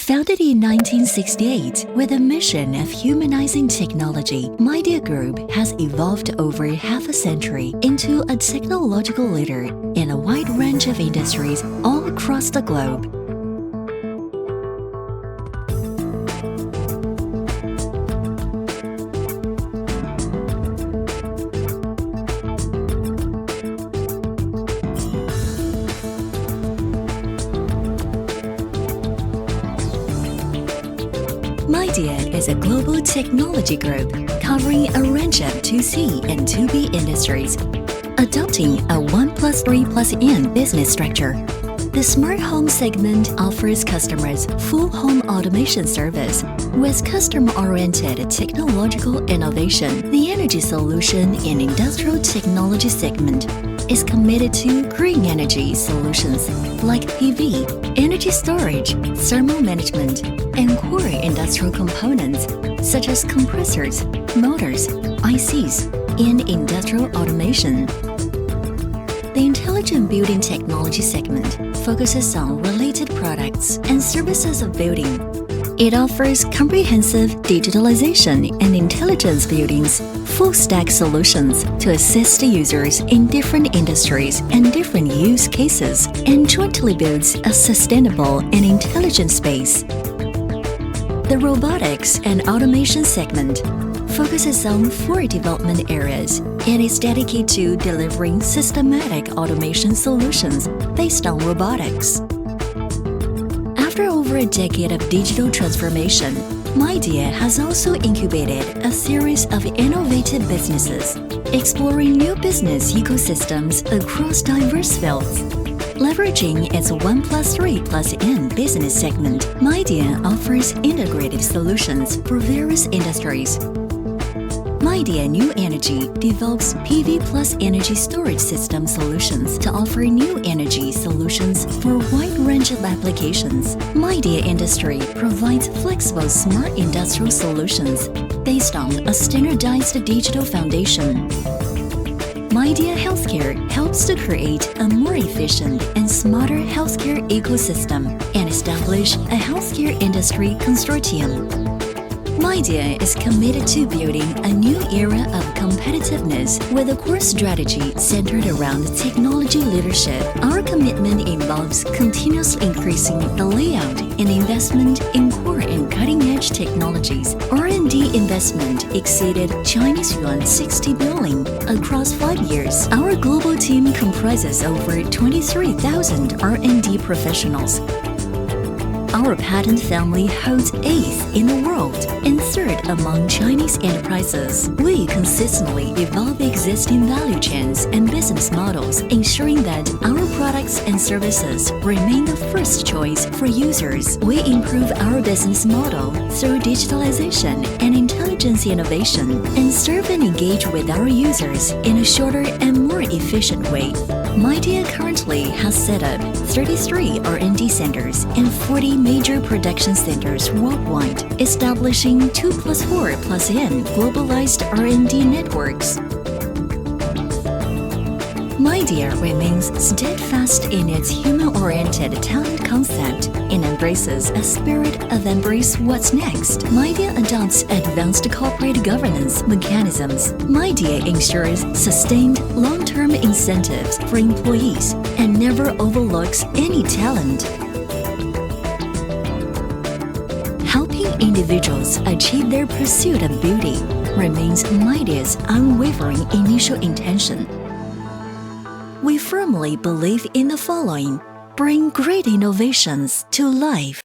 Founded in 1968 with a mission of humanizing technology, Midea Group has evolved over half a century into a technological leader in a wide range of industries all across the globe. Midea is a global technology group covering a range of 2C and 2B industries, adopting a 1+3+N business structure. The smart home segment offers customers full home automation service with customer-oriented technological innovation. The energy solution and industrial technology segment is committed to green energy solutions like PV, energy storage, thermal management, and core industrial components such as compressors, motors, ICs, and industrial automation. The Intelligent Building Technology segment focuses on related products and services of building. It offers comprehensive digitalization and intelligence buildings, full-stack solutions to assist users in different industries and different use cases, and jointly builds a sustainable and intelligent space. The Robotics and Automation segment focuses on 4 development areas and is dedicated to delivering systematic automation solutions based on robotics. After over a decade of digital transformation, Midea has also incubated a series of innovative businesses, exploring new business ecosystems across diverse fields. Leveraging its 1+3+N business segment, Midea offers integrated solutions for various industries. Midea New Energy develops PV plus energy storage system solutions to offer new energy solutions for a wide range of applications. Midea Industry provides flexible smart industrial solutions based on a standardized digital foundation. Midea Healthcare helps to create a more efficient and smarter healthcare ecosystem and establish a healthcare industry consortium. Midea is committed to building a new era of competitiveness with a core strategy centered around technology leadership. Our commitment involves continuously increasing the layout and investment in core and cutting-edge technologies. R&D investment exceeded Chinese yuan 60 billion across 5 years. Our global team comprises over 23,000 R&D professionals. Our patent family holds 8th in the world and 3rd among Chinese enterprises. We consistently evolve existing value chains and business models, ensuring that our products and services remain the first choice for users. We improve our business model through digitalization and intelligence innovation and serve and engage with our users in a shorter and more efficient way. Midea currently has set up 33 R&D centers and 40 major production centers worldwide, establishing 2+4+N globalized R&D networks. Midea remains steadfast in its human-oriented talent concept and embraces a spirit of embrace what's next. Midea adopts advanced corporate governance mechanisms. Midea ensures sustained long-term incentives for employees and never overlooks any talent. Helping individuals achieve their pursuit of beauty remains Midea's unwavering initial intention. We firmly believe in the following: bring great innovations to life.